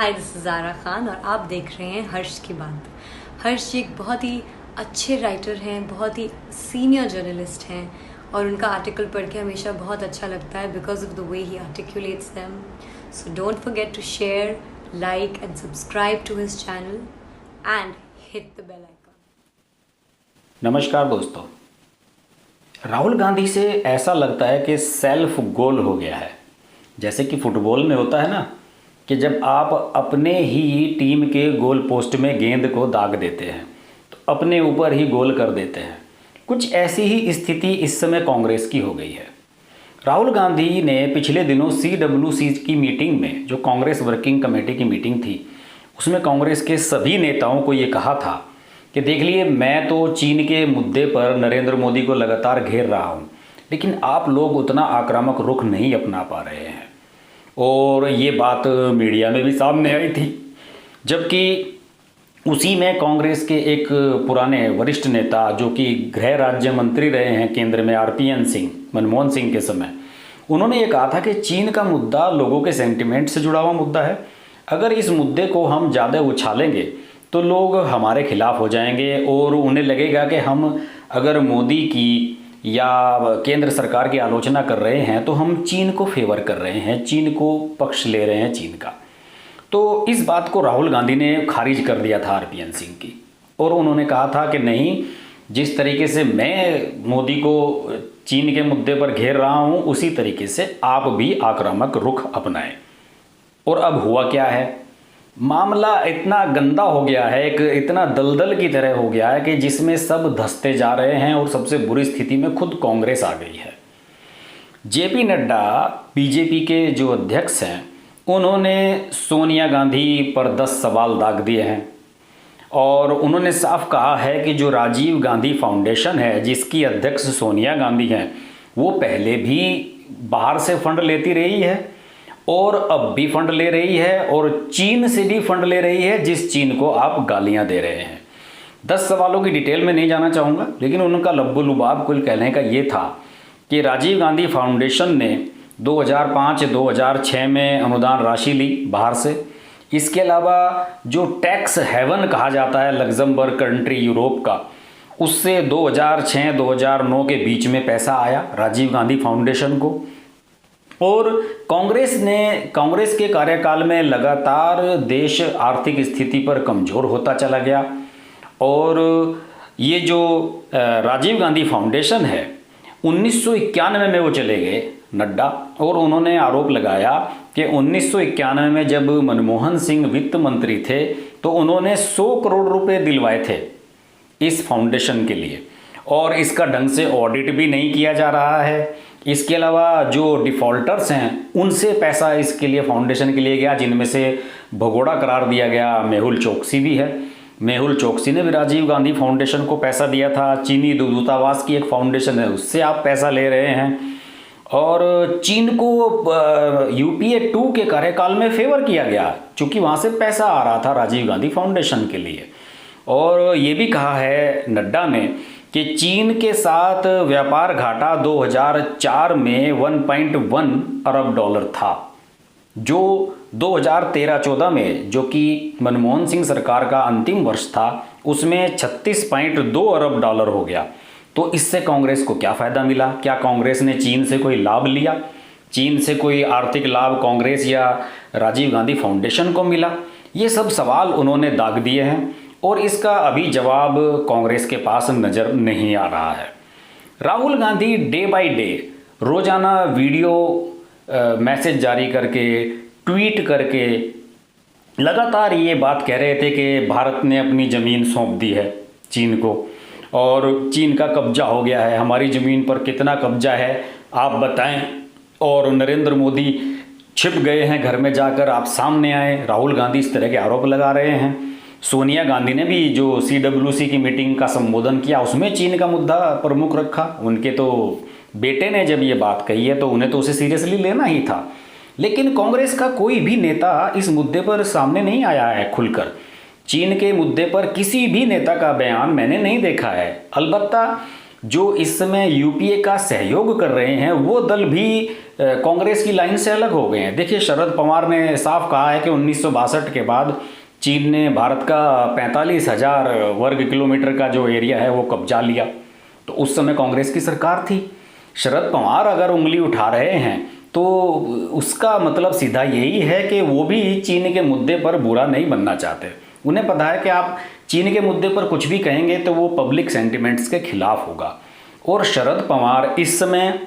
Hi, this is Zara Khan और आप देख रहे हैं हर्ष की बात। हर्ष जी एक बहुत ही अच्छे राइटर हैं, बहुत ही सीनियर जर्नलिस्ट हैं और उनका आर्टिकल पढ़ के हमेशा बहुत अच्छा लगता है because of the way he articulates them. So don't forget to share, like and subscribe to his channel and hit the bell icon. नमस्कार दोस्तों। राहुल गांधी से ऐसा लगता है कि सेल्फ गोल हो गया है। जैसे कि फुटबॉल में होता है ना कि जब आप अपने ही टीम के गोल पोस्ट में गेंद को दाग देते हैं तो अपने ऊपर ही गोल कर देते हैं। कुछ ऐसी ही स्थिति इस समय कांग्रेस की हो गई है। राहुल गांधी ने पिछले दिनों CWC की मीटिंग में, जो कांग्रेस वर्किंग कमेटी की मीटिंग थी, उसमें कांग्रेस के सभी नेताओं को ये कहा था कि देख लिए, मैं तो चीन के मुद्दे पर नरेंद्र मोदी को लगातार घेर रहा हूँ, लेकिन आप लोग उतना आक्रामक रुख नहीं अपना पा रहे हैं। और ये बात मीडिया में भी सामने आई थी। जबकि उसी में कांग्रेस के एक पुराने वरिष्ठ नेता, जो कि गृह राज्य मंत्री रहे हैं केंद्र में, RPN सिंह, मनमोहन सिंह के समय, उन्होंने ये कहा था कि चीन का मुद्दा लोगों के सेंटिमेंट से जुड़ा हुआ मुद्दा है। अगर इस मुद्दे को हम ज़्यादा उछालेंगे तो लोग हमारे खिलाफ हो जाएंगे और उन्हें लगेगा कि हम अगर मोदी की या केंद्र सरकार की आलोचना कर रहे हैं तो हम चीन को फेवर कर रहे हैं, चीन को पक्ष ले रहे हैं चीन का। तो इस बात को राहुल गांधी ने खारिज कर दिया था RPN सिंह की, और उन्होंने कहा था कि नहीं, जिस तरीके से मैं मोदी को चीन के मुद्दे पर घेर रहा हूं, उसी तरीके से आप भी आक्रामक रुख अपनाएं। और अब हुआ क्या है, मामला इतना गंदा हो गया है, एक इतना दलदल की तरह हो गया है कि जिसमें सब धंसते जा रहे हैं और सबसे बुरी स्थिति में खुद कांग्रेस आ गई है। JP नड्डा, BJP के जो अध्यक्ष हैं, उन्होंने सोनिया गांधी पर 10 सवाल दाग दिए हैं और उन्होंने साफ कहा है कि जो राजीव गांधी फाउंडेशन है, जिसकी अध्यक्ष सोनिया गांधी हैं, वो पहले भी बाहर से फंड लेती रही है और अब भी फंड ले रही है और चीन से भी फंड ले रही है, जिस चीन को आप गालियां दे रहे हैं। 10 सवालों की डिटेल में नहीं जाना चाहूँगा, लेकिन उनका लब्बो लुबाब कुल कहने का ये था कि राजीव गांधी फाउंडेशन ने 2005-2006 में अनुदान राशि ली बाहर से। इसके अलावा जो टैक्स हेवन कहा जाता है लग्जमबर्ग कंट्री यूरोप का, उससे 2006-2009 के बीच में पैसा आया राजीव गांधी फाउंडेशन को। और कांग्रेस के कार्यकाल में लगातार देश आर्थिक स्थिति पर कमज़ोर होता चला गया और ये जो राजीव गांधी फाउंडेशन है, 1991 में वो चले गए नड्डा, और उन्होंने आरोप लगाया कि 1991 में जब मनमोहन सिंह वित्त मंत्री थे तो उन्होंने 100 करोड़ रुपए दिलवाए थे इस फाउंडेशन के लिए, और इसका ढंग से ऑडिट भी नहीं किया जा रहा है। इसके अलावा जो डिफ़ॉल्टर्स हैं, उनसे पैसा इसके लिए फाउंडेशन के लिए गया, जिनमें से भगोड़ा करार दिया गया मेहुल चोकसी भी है। मेहुल चोकसी ने भी राजीव गांधी फाउंडेशन को पैसा दिया था। चीनी दूतावास की एक फाउंडेशन है, उससे आप पैसा ले रहे हैं। और चीन को UPA 2 के कार्यकाल में फेवर किया गया, चूँकि वहाँ से पैसा आ रहा था राजीव गांधी फाउंडेशन के लिए। और ये भी कहा है नड्डा ने कि चीन के साथ व्यापार घाटा 2004 में 1.1 अरब डॉलर था, जो 2013-14 में, जो कि मनमोहन सिंह सरकार का अंतिम वर्ष था, उसमें 36.2 अरब डॉलर हो गया। तो इससे कांग्रेस को क्या फ़ायदा मिला? क्या कांग्रेस ने चीन से कोई लाभ लिया? चीन से कोई आर्थिक लाभ कांग्रेस या राजीव गांधी फाउंडेशन को मिला? ये सब सवाल उन्होंने दाग दिए हैं और इसका अभी जवाब कांग्रेस के पास नज़र नहीं आ रहा है। Rahul Gandhi day by day रोज़ाना वीडियो मैसेज जारी करके, ट्वीट करके लगातार ये बात कह रहे थे कि भारत ने अपनी ज़मीन सौंप दी है चीन को और चीन का कब्जा हो गया है, हमारी ज़मीन पर कितना कब्जा है आप बताएं। और नरेंद्र मोदी छिप गए हैं घर में जाकर, आप सामने आए। राहुल गांधी इस तरह के आरोप लगा रहे हैं। सोनिया गांधी ने भी जो CWC की मीटिंग का संबोधन किया, उसमें चीन का मुद्दा प्रमुख रखा। उनके तो बेटे ने जब ये बात कही है तो उन्हें तो उसे सीरियसली लेना ही था। लेकिन कांग्रेस का कोई भी नेता इस मुद्दे पर सामने नहीं आया है खुलकर। चीन के मुद्दे पर किसी भी नेता का बयान मैंने नहीं देखा है। अलबत्ता जो इस समय यूपीए का सहयोग कर रहे हैं वो दल भी कांग्रेस की लाइन से अलग हो गए हैं। देखिए, शरद पवार ने साफ कहा है कि 1962 के बाद चीन ने भारत का 45,000 वर्ग किलोमीटर का जो एरिया है वो कब्जा लिया। तो उस समय कांग्रेस की सरकार थी। शरद पवार अगर उंगली उठा रहे हैं तो उसका मतलब सीधा यही है कि वो भी चीन के मुद्दे पर बुरा नहीं बनना चाहते। उन्हें पता है कि आप चीन के मुद्दे पर कुछ भी कहेंगे तो वो पब्लिक सेंटिमेंट्स के खिलाफ होगा। और शरद पवार इस समय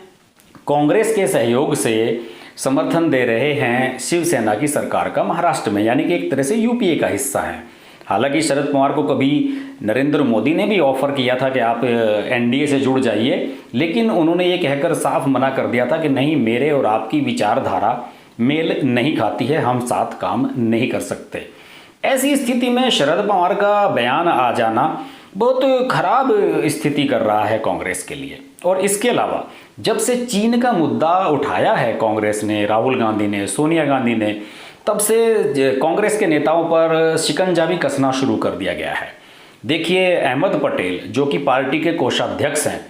कांग्रेस के सहयोग से समर्थन दे रहे हैं शिवसेना की सरकार का महाराष्ट्र में, यानी कि एक तरह से यूपीए का हिस्सा है। हालांकि शरद पवार को कभी नरेंद्र मोदी ने भी ऑफर किया था कि आप एनडीए से जुड़ जाइए, लेकिन उन्होंने ये कहकर साफ मना कर दिया था कि नहीं, मेरे और आपकी विचारधारा मेल नहीं खाती है, हम साथ काम नहीं कर सकते। ऐसी स्थिति में शरद पवार का बयान आ जाना बहुत खराब स्थिति कर रहा है कांग्रेस के लिए। और इसके अलावा जब से चीन का मुद्दा उठाया है कांग्रेस ने, राहुल गांधी ने, सोनिया गांधी ने, तब से कांग्रेस के नेताओं पर शिकंजा भी कसना शुरू कर दिया गया है। देखिए, अहमद पटेल जो कि पार्टी के कोषाध्यक्ष हैं,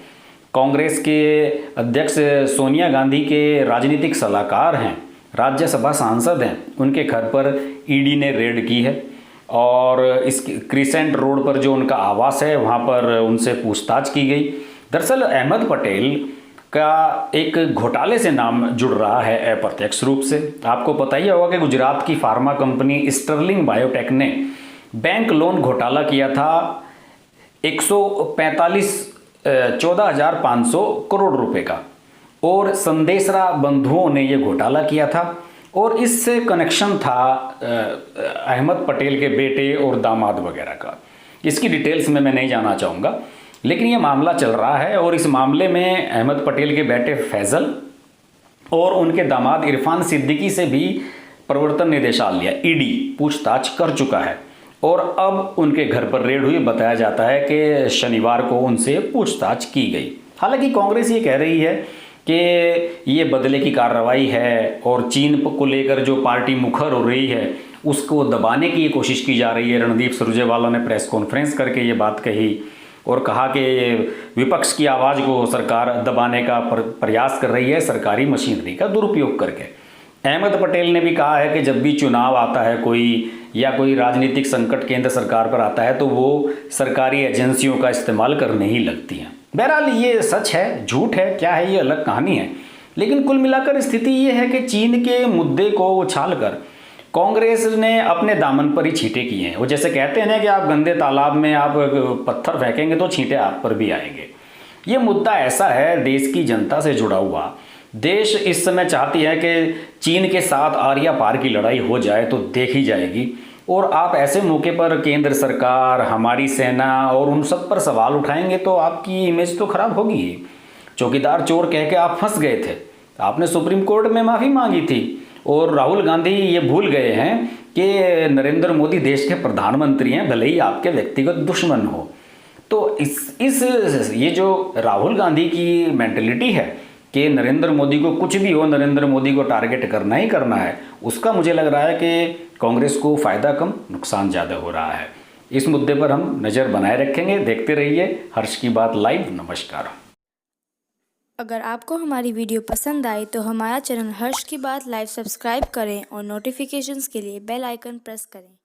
कांग्रेस के अध्यक्ष सोनिया गांधी के राजनीतिक सलाहकार हैं, राज्यसभा सांसद हैं, उनके घर पर ईडी ने रेड की है और इस क्रिसेंट रोड पर जो उनका आवास है वहाँ पर उनसे पूछताछ की गई। दरअसल अहमद पटेल का एक घोटाले से नाम जुड़ रहा है अप्रत्यक्ष रूप से। आपको पता ही होगा कि गुजरात की फार्मा कंपनी स्टर्लिंग बायोटेक ने बैंक लोन घोटाला किया था 14,500 करोड़ रुपए का, और संदेशरा बंधुओं ने यह घोटाला किया था और इससे कनेक्शन था अहमद पटेल के बेटे और दामाद वगैरह का। इसकी डिटेल्स में मैं नहीं जाना चाहूँगा, लेकिन ये मामला चल रहा है और इस मामले में अहमद पटेल के बेटे फैजल और उनके दामाद इरफान सिद्दीकी से भी प्रवर्तन निदेशालय ईडी पूछताछ कर चुका है और अब उनके घर पर रेड हुई। बताया जाता है कि शनिवार को उनसे पूछताछ की गई। हालांकि कांग्रेस ये कह रही है कि ये बदले की कार्रवाई है और चीन को लेकर जो पार्टी मुखर हो रही है उसको दबाने की कोशिश की जा रही है। रणदीप सुरजेवाला ने प्रेस कॉन्फ्रेंस करके ये बात कही और कहा कि विपक्ष की आवाज़ को सरकार दबाने का प्रयास कर रही है सरकारी मशीनरी का दुरुपयोग करके। अहमद पटेल ने भी कहा है कि जब भी चुनाव आता है कोई या कोई राजनीतिक संकट केंद्र सरकार पर आता है तो वो सरकारी एजेंसियों का इस्तेमाल करने ही लगती हैं। बहरहाल ये सच है, झूठ है, क्या है, ये अलग कहानी है। लेकिन कुल मिलाकर स्थिति ये है कि चीन के मुद्दे को उछालकर कांग्रेस ने अपने दामन पर ही छींटे किए हैं। वो जैसे कहते हैं ना कि आप गंदे तालाब में आप पत्थर फेंकेंगे तो छींटे आप पर भी आएंगे। ये मुद्दा ऐसा है देश की जनता से जुड़ा हुआ। देश इस समय चाहती है कि चीन के साथ आरिया पार की लड़ाई हो जाए तो देखी जाएगी, और आप ऐसे मौके पर केंद्र सरकार, हमारी सेना और उन सब पर सवाल उठाएंगे तो आपकी इमेज तो खराब होगी ही। चौकीदार चोर कह के आप फंस गए थे, आपने सुप्रीम कोर्ट में माफ़ी मांगी थी, और राहुल गांधी ये भूल गए हैं कि नरेंद्र मोदी देश के प्रधानमंत्री हैं, भले ही आपके व्यक्तिगत दुश्मन हो। तो ये जो राहुल गांधी की मेंटलिटी है कि नरेंद्र मोदी को कुछ भी हो, नरेंद्र मोदी को टारगेट करना ही करना है, उसका मुझे लग रहा है कि कांग्रेस को फ़ायदा कम नुकसान ज़्यादा हो रहा है। इस मुद्दे पर हम नज़र बनाए रखेंगे। देखते रहिए हर्ष की बात लाइव। नमस्कार। अगर आपको हमारी वीडियो पसंद आई तो हमारा चैनल हर्ष की बात लाइव सब्सक्राइब करें और नोटिफिकेशंस के लिए बेल आइकन प्रेस करें।